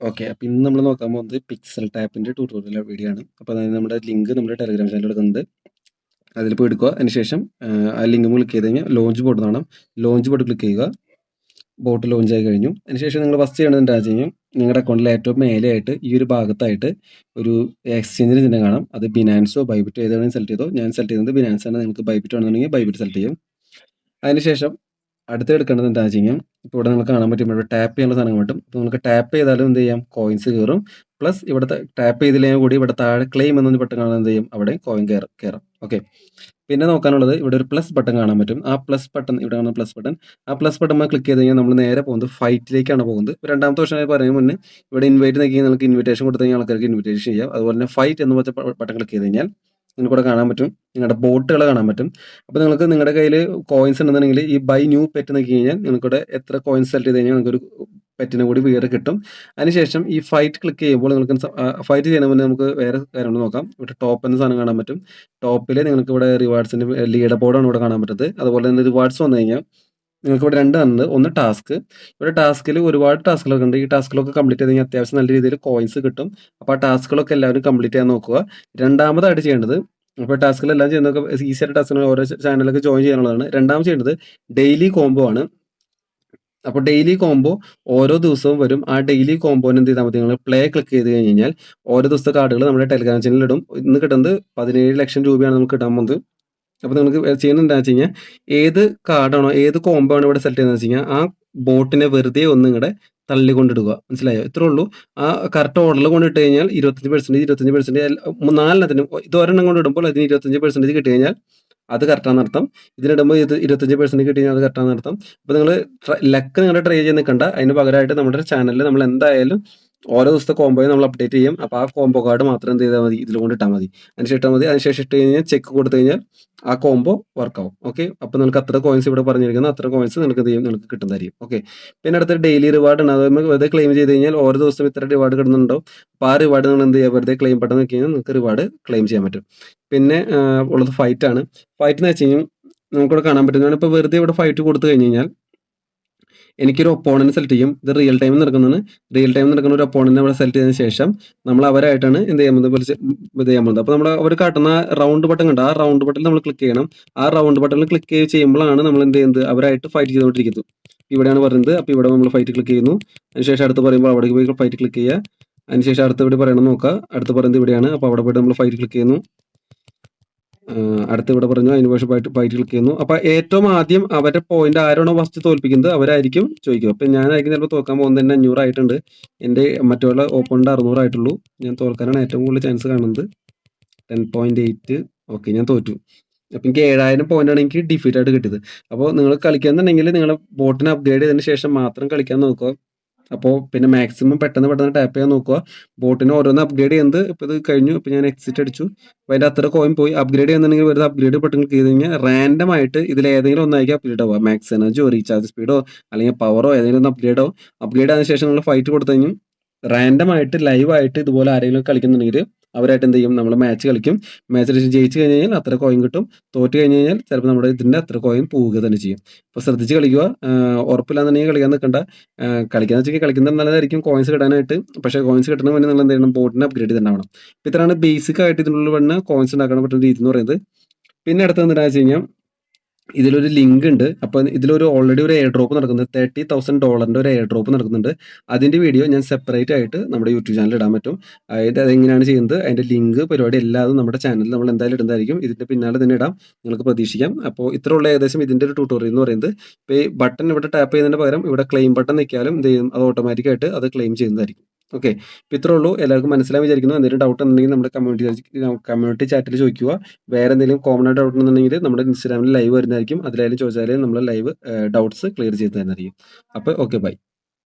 Okay. അപ്പൊ ഇന്ന് നമ്മൾ നോക്കാൻ പോകുന്നത് പിക്സൽ ടാപ്പിന്റെ ട്യൂട്ടോറിയൽ വീഡിയോ ആണ്. അപ്പോൾ അതായത് നമ്മുടെ ലിങ്ക് നമ്മുടെ ടെലഗ്രാം ചാനലിൽ എടുക്കുന്നുണ്ട്. അതിൽ പോയി എടുക്കുക. അതിനുശേഷം ആ ലിങ്ക് ക്ലിക്ക് ചെയ്ത് കഴിഞ്ഞാൽ ലോഞ്ച് ബോട്ട് കാണാം. ലോഞ്ച് ബോട്ട് ക്ലിക്ക് ചെയ്യുക. ബോട്ട് ലോഞ്ച് ആയി കഴിഞ്ഞു. അതിനുശേഷം നിങ്ങൾ ഫസ്റ്റ് ചെയ്യേണ്ടത് എന്താ വെച്ച് കഴിഞ്ഞാൽ നിങ്ങളുടെ അക്കൗണ്ടിൽ ഏറ്റവും മേലെയായിട്ട് ഈ ഒരു ഭാഗത്തായിട്ട് ഒരു എക്സ്ചേഞ്ചിന് ചിഹ്നം കാണാം. അത് ബിനാൻസോ ബൈബിറ്റോ ഏതാണെങ്കിലും സെലക്ട് ചെയ്തോ. ഞാൻ സെലക്ട് ചെയ്യുന്നത് ബിനാൻസ് ആണ്. നിങ്ങൾക്ക് ബൈബിറ്റ് വേണമെന്നുണ്ടെങ്കിൽ ബൈബിറ്റ് സെലക്ട് ചെയ്യും. അതിനുശേഷം അടുത്ത് എടുക്കേണ്ടത് എന്താ വെച്ച് കഴിഞ്ഞാൽ ഇപ്പോൾ ഇവിടെ നിങ്ങൾക്ക് കാണാൻ പറ്റും, ഇവിടെ ടാപ്പ് ചെയ്യാനുള്ള സാധനം കിട്ടും. അപ്പോൾ നമുക്ക് ടാപ്പ് ചെയ്താലും എന്ത് ചെയ്യാം, കോയിൻസ് കയറും. പ്ലസ് ഇവിടുത്തെ ടാപ്പ് ചെയ്തില്ലെങ്കിൽ കൂടി ഇവിടെ താഴെ ക്ലെയിം എന്നൊന്ന് ബട്ടൺ കാണാൻ എന്ത് ചെയ്യും, അവിടെ കോയിൻ കയറും. ഓക്കെ. പിന്നെ നോക്കാനുള്ളത് ഇവിടെ ഒരു പ്ലസ് ബട്ടൺ കാണാൻ പറ്റും. ആ പ്ലസ് ബട്ടൺ ഇവിടെ കാണുന്ന പ്ലസ് ബട്ടൺ, ആ പ്ലസ് ബട്ടൺ ക്ലിക്ക് ചെയ്ത് കഴിഞ്ഞാൽ നമ്മൾ നേരെ പോകുന്നത് ഫൈറ്റിലേക്കാണ് പോകുന്നത്. രണ്ടാമത്തെ വർഷമായി പറയുന്ന മുന്നേ ഇവിടെ ഇൻവൈറ്റ് നോക്കി നിങ്ങൾക്ക് ഇൻവിറ്റേഷൻ കൊടുത്തു കഴിഞ്ഞാൽ ആൾക്കാർക്ക് ഇൻവിറ്റേഷൻ ചെയ്യാം. അതുപോലെ തന്നെ ഫൈറ്റ് എന്ന് പറഞ്ഞ ബട്ടൺ ക്ലിക്ക് ചെയ്ത് കഴിഞ്ഞാൽ നിങ്ങൾക്ക് ഇവിടെ കാണാൻ പറ്റും, നിങ്ങളുടെ ബോട്ടുകൾ കാണാൻ പറ്റും. അപ്പോൾ നിങ്ങൾക്ക് നിങ്ങളുടെ കയ്യിൽ കോയിൻസ് ഉണ്ടെന്നുണ്ടെങ്കിൽ ഈ ബൈ ന്യൂ പെറ്റ് നോക്കി കഴിഞ്ഞാൽ നിങ്ങൾക്കിവിടെ എത്ര കോയിൻസ് സെലക്ട് ചെയ്ത് കഴിഞ്ഞാൽ നിങ്ങൾക്കൊരു പെറ്റിനെ കൂടി വേറെ കിട്ടും. അതിനുശേഷം ഈ ഫൈറ്റ് ക്ലിക്ക് ചെയ്യുമ്പോൾ നിങ്ങൾക്ക് ഫൈറ്റ് ചെയ്യണ മുന്നേ നമുക്ക് വേറെ കാര്യങ്ങൾ നോക്കാം. ഇവിടെ ടോപ്പ് എന്ന സാധനം കാണാൻ പറ്റും. ടോപ്പിൽ നിങ്ങൾക്ക് ഇവിടെ റിവാർഡ്സിൻ്റെ ലീഡർ ബോർഡാണ് ഇവിടെ കാണാൻ പറ്റുന്നത്. അതുപോലെ തന്നെ റിവാർഡ്സ് വന്നു കഴിഞ്ഞാൽ നിങ്ങൾക്ക് ഇവിടെ രണ്ട് തന്നത്, ഒന്ന് ടാസ്ക്. ഇവിടെ ടാസ്കിൽ ഒരുപാട് ടാസ്കുകളൊക്കെ ഉണ്ട്. ഈ ടാസ്കുകളൊക്കെ കംപ്ലീറ്റ് ചെയ്ത് കഴിഞ്ഞാൽ അത്യാവശ്യം നല്ല രീതിയിൽ കോയിൻസ് കിട്ടും. അപ്പോൾ ആ ടാസ്കുകളൊക്കെ എല്ലാവരും കംപ്ലീറ്റ് ചെയ്യാൻ നോക്കുക. രണ്ടാമതായിട്ട് ചെയ്യേണ്ടത്, അപ്പോൾ ടാസ്കുകളെല്ലാം ചെയ്യുന്നതൊക്കെ ഈസി ആയിട്ട് ടാസ്കുകൾ ഓരോ ചാനലൊക്കെ ജോയിൻ ചെയ്യാനുള്ളതാണ്. രണ്ടാമത് ചെയ്യേണ്ടത് ഡെയിലി കോംബോ ആണ്. അപ്പോൾ ഡെയിലി കോംബോ ഓരോ ദിവസവും വരും. ആ ഡെയിലി കോംബോന് എന്ത് ചെയ്താൽ മതി, നിങ്ങൾ പ്ലേ ക്ലിക്ക് ചെയ്ത് കഴിഞ്ഞ് കഴിഞ്ഞാൽ ഓരോ ദിവസത്തെ കാർഡുകൾ നമ്മുടെ ടെലിഗ്രാം ചാനലിൽ ഇടും. ഇന്ന് കിട്ടുന്നത് 17 ലക്ഷം രൂപയാണ് നമുക്ക് കിട്ടാൻ പോകുന്നത്. അപ്പോൾ നിങ്ങൾക്ക് ചെയ്യുന്നത് എന്താണെന്ന് വെച്ച് കഴിഞ്ഞാൽ ഏത് കാർഡാണോ ഏത് കോംബോ ആണ് ഇവിടെ സെലക്ട് ചെയ്യുന്നത് വെച്ച് കഴിഞ്ഞാൽ ആ ബോട്ടിനെ വെറുതെ ഒന്ന് ഇങ്ങടെ തള്ളിക്കൊണ്ടിടുക. മനസ്സിലായോ? ഇത്രേ ഉള്ളൂ. ആ കറക്റ്റ് ഓർഡറിൽ കൊണ്ടിട്ട് കഴിഞ്ഞാൽ 25% 4എണ്ണത്തിനും ഇത് ഒരെണ്ണം കൊണ്ട് ഇടുമ്പോൾ അതിന് 25% കിട്ടി കഴിഞ്ഞാൽ അത് കറക്റ്റാണെന്ന് അർത്ഥം. ഇതിനിടുമ്പോൾ ഇത് 25% കിട്ടി കഴിഞ്ഞാൽ അത് കറക്റ്റാണെന്ന് അർത്ഥം. അപ്പോൾ നിങ്ങൾ ലക്ക് നിങ്ങളുടെ ട്രൈ ചെയ്ത് നിൽക്കണ്ട. അതിന് പകരമായിട്ട് നമ്മുടെ ചാനലിൽ നമ്മൾ എന്തായാലും ഓരോ ദിവസത്തെ കോംബോയും നമ്മൾ അപ്ഡേറ്റ് ചെയ്യും. അപ്പോൾ ആ കോംബോ കാർഡ് മാത്രം എന്ത് ചെയ്താൽ മതി, ഇതിൽ കൊണ്ട് ഇട്ടാൽ മതി. അതിനുശേഷം ഇട്ടാൽ മതി. അതിനുശേഷം ഇട്ട് കഴിഞ്ഞാൽ ചെക്ക് കൊടുത്തു കഴിഞ്ഞാൽ ആ കോംബോ വർക്കാവും. ഓക്കെ. അപ്പോൾ നിങ്ങൾക്ക് അത്ര കോയിൻസ് ഇവിടെ പറഞ്ഞിരിക്കുന്നത് അത്ര കോയിൻസ് നിങ്ങൾക്ക് എന്ത് ചെയ്യും, നിങ്ങൾക്ക് കിട്ടുന്നതായിരിക്കും. ഓക്കെ. പിന്നെ അടുത്ത ഡെയിലി റിവാർഡ് ഉണ്ട്. അത് നമുക്ക് വെറുതെ ക്ലെയിം ചെയ്ത് കഴിഞ്ഞാൽ ഓരോ ദിവസം ഇത്ര റിവാർഡ് കിട്ടുന്നുണ്ടോ. അപ്പോൾ ആ റിവാർഡ് നിങ്ങൾ എന്ത് ചെയ്യുക, വെറുതെ ക്ലെയിം ബട്ടൺ നോക്കി കഴിഞ്ഞാൽ നിങ്ങൾക്ക് റിവാർഡ് ക്ലെയിം ചെയ്യാൻ പറ്റും. പിന്നെ ഉള്ളത് ഫൈറ്റ് ആണ്. ഫൈറ്റ് എന്ന് വെച്ച് കഴിഞ്ഞാൽ നമുക്കിവിടെ കാണാൻ പറ്റും. ഞാനിപ്പോൾ വെറുതെ ഇവിടെ ഫൈറ്റ് കൊടുത്തു കഴിഞ്ഞ് കഴിഞ്ഞാൽ എനിക്കൊരു ഒപ്പോണൻറ്റ് സെലക്ട് ചെയ്യും. ഇത് റിയൽ ടൈമിൽ നടക്കുന്നതാണ്. റിയൽ ടൈമിൽ നടക്കുന്ന ഒരു ഒപ്പോണൻറ്റിനെ ഇവിടെ സെലക്ട് ചെയ്തതിന് ശേഷം നമ്മൾ അവരായിട്ടാണ് എന്ത് ചെയ്യാൻ പോകുന്നത്, ഇത് ചെയ്യാൻ പോകുന്നത്. അപ്പോൾ നമ്മൾ അവർ കാട്ടുന്ന റൗണ്ട് ബട്ടൺ കണ്ട് ആ റൗണ്ട് ബട്ടണിൽ നമ്മൾ ക്ലിക്ക് ചെയ്യണം. ആ റൗണ്ട് ബട്ടണിൽ ക്ലിക്ക് ചെയ്യുമ്പോഴാണ് നമ്മൾ എന്ത് ചെയ്യുന്നത്, അവരായിട്ട് ഫൈറ്റ് ചെയ്തുകൊണ്ടിരിക്കുന്നത്. ഇവിടെയാണ് പറയുന്നത്. അപ്പോൾ ഇവിടെ നമ്മൾ ഫൈറ്റ് ക്ലിക്ക് ചെയ്യുന്നു. അതിനുശേഷം അടുത്ത് പറയുമ്പോൾ അവിടെ പോയി ഫൈറ്റ് ക്ലിക്ക് ചെയ്യുക. അതിനുശേഷം അടുത്ത് ഇവിടെ പറയണം നോക്കുക. അടുത്ത് പറയുന്നത് ഇവിടെയാണ്. അപ്പോൾ അവിടെ പോയിട്ട് നമ്മൾ ഫൈറ്റ് ക്ലിക്ക് ചെയ്യുന്നു. അടുത്ത് ഇവിടെ പറഞ്ഞു അതിന് ശേഷം ഫൈറ്റ് ക്ലിക്ക് ചെയ്യുന്നു. അപ്പോൾ ഏറ്റവും ആദ്യം അവരുടെ പോയിന്റ് ആരാണോ ഫസ്റ്റ് തോൽപ്പിക്കുന്നത് അവരായിരിക്കും ചോദിക്കുക. അപ്പം ഞാനായിരിക്കും ചിലപ്പോൾ തോൽക്കാൻ പോകുന്നത്. തന്നെ 500 ആയിട്ടുണ്ട്. എൻ്റെ മറ്റുള്ള ഓപ്പണിൻ്റെ 600 ആയിട്ടുള്ളൂ. ഞാൻ തോൽക്കാനാണ് ഏറ്റവും കൂടുതൽ ചാൻസ് കാണുന്നത്. 10.8. ഓക്കെ, ഞാൻ തോറ്റു. അപ്പം എനിക്ക് 7000 പോയിന്റാണ് എനിക്ക് ഡിഫീറ്റ് ആയിട്ട് കിട്ടിയത്. അപ്പോൾ നിങ്ങൾ കളിക്കാന്നുണ്ടെങ്കിൽ നിങ്ങളുടെ ബോട്ടിനെ അപ്ഗ്രേഡ് ചെയ്തതിന് ശേഷം മാത്രം കളിക്കാൻ നോക്കുക. അപ്പോൾ പിന്നെ മാക്സിമം പെട്ടെന്ന് ടാപ്പ് ചെയ്യാൻ നോക്കുക. ബോട്ടിനെ ഓരോന്ന് അപ്ഗ്രേഡ് ചെയ്യുന്നത് ഇപ്പോൾ ഇത് കഴിഞ്ഞു. ഇപ്പോൾ ഞാൻ എക്സിറ്റ് അടിച്ചു. അപ്പോൾ അതിൻ്റെ അത്ര കോയിൻ പോയി. അപ്ഗ്രേഡ് ചെയ്യുന്നുണ്ടെങ്കിൽ വെറുതെ അപ്ഗ്രേഡ് ബട്ടൺ ക്ലിക്ക് ചെയ്ത് കഴിഞ്ഞാൽ റാൻഡം ആയിട്ട് ഇതിൽ ഏതെങ്കിലും ഒന്നായിരിക്കും അപ്ഗ്രേഡ് ആവുക. മാക്സ് എനർജിയോ റീചാർജ് സ്പീഡോ അല്ലെങ്കിൽ പവറോ ഏതെങ്കിലും ഒന്ന് അപ്ഗ്രേഡ് ആവും. അപ്ഗ്രേഡ് ആയതിനു ശേഷം നിങ്ങൾ ഫൈറ്റ് കൊടുത്തു കഴിഞ്ഞും റാൻഡം ആയിട്ട് ലൈവായിട്ട് ഇതുപോലെ ആരെങ്കിലും കളിക്കുന്നുണ്ടെങ്കിൽ അവരായിട്ട് എന്ത് ചെയ്യും, നമ്മൾ മാച്ച് കളിക്കും. മാച്ചിൽ ജയിച്ച് കഴിഞ്ഞ് കഴിഞ്ഞാൽ അത്ര കോയിൻ കിട്ടും. തോറ്റ് കഴിഞ്ഞ് കഴിഞ്ഞാൽ ചിലപ്പോൾ നമ്മുടെ ഇതിൻ്റെ അത്ര കോയിൻ പോവുക തന്നെ ചെയ്യും. അപ്പോൾ ശ്രദ്ധിച്ച് കളിക്കുക. ഉറപ്പില്ലാന്നുണ്ടെങ്കിൽ കളിക്കാൻ നിൽക്കണ്ട. കളിക്കാന്ന് വെച്ചാൽ കളിക്കുന്നത് നല്ലതായിരിക്കും കോയിൻസ് കിട്ടാനായിട്ട്. പക്ഷേ കോയിൻസ് കിട്ടണ മുന്നേ നിങ്ങൾ എന്ത് ചെയ്യണം, ബോട്ടിനെ അപ്ഗ്രേഡ് ചെയ്തിട്ടുണ്ടാവണം. അപ്പോൾ ഇത്രയാണ് ബേസിക് ആയിട്ട് ഇതിനുള്ള വന്ന് കോയിൻസ് ഉണ്ടാക്കാൻ പറ്റുന്ന രീതി എന്ന് പറയുന്നത്. പിന്നെ അടുത്തത് എന്താണെന്ന് വെച്ച് കഴിഞ്ഞാൽ ഇതിലൊരു ലിങ്ക് ഉണ്ട്. അപ്പോൾ ഇതിലൊരു ഓൾറെഡി ഒരു എയർ ഡ്രോപ്പ് നടക്കുന്നത് $30,000 ഒരു എയർ ഡ്രോപ്പ് നടക്കുന്നുണ്ട്. അതിൻ്റെ വീഡിയോ ഞാൻ സെപ്പറേറ്റ് ആയിട്ട് നമ്മുടെ യൂട്യൂബ് ചാനലിൽ ഇടാൻ പറ്റും. അതായത് അതെങ്ങനെയാണ് ചെയ്യുന്നത്, അതിൻ്റെ ലിങ്ക് പരിപാടി എല്ലാതും നമ്മുടെ ചാനലിൽ നമ്മൾ എന്തായാലും ഇടുന്നതായിരിക്കും. ഇതിൻ്റെ പിന്നാലെ തന്നെ ഇടാം, നിങ്ങൾക്ക് പ്രതീക്ഷിക്കാം. അപ്പോൾ ഇത്രയുള്ള ഏകദേശം ഇതിൻ്റെ ഒരു ട്യൂട്ടോറിയൽ എന്ന് പറയുന്നത്. ഇപ്പോൾ ഈ ബട്ടൺ ഇവിടെ ടാപ്പ് ചെയ്യുന്നതിന് പകരം ഇവിടെ ക്ലെയിം ബട്ടൺ നിൽക്കാലും എന്ത് ചെയ്യും, അത് ഓട്ടോമാറ്റിക്കായിട്ട് അത് ക്ലെയിം ചെയ്യുന്നതായിരിക്കും. ഓക്കെ. ഇപ്പോൾ ഇത്രേ ഉള്ളൂ. എല്ലാവർക്കും മനസ്സിലായി വിചാരിക്കുന്നു. എന്തെങ്കിലും ഡൗട്ട് ഉണ്ടെങ്കിൽ നമ്മുടെ കമ്മ്യൂണിറ്റി ചാറ്റിൽ ചോദിക്കുക. വേറെ എന്തെങ്കിലും കോമൺ ആയിട്ട് ഡൗട്ട് ഉണ്ടെന്നുണ്ടെങ്കിൽ നമ്മുടെ ഇൻസ്റ്റാഗ്രാമിൽ ലൈവ് വരുന്നതായിരിക്കും. അതിലായാലും ചോദിച്ചാലും നമ്മൾ ലൈവ് ഡൗട്ട്സ് ക്ലിയർ ചെയ്ത് തരുന്നതായിരിക്കും. അപ്പോൾ ഓക്കെ, ബൈ.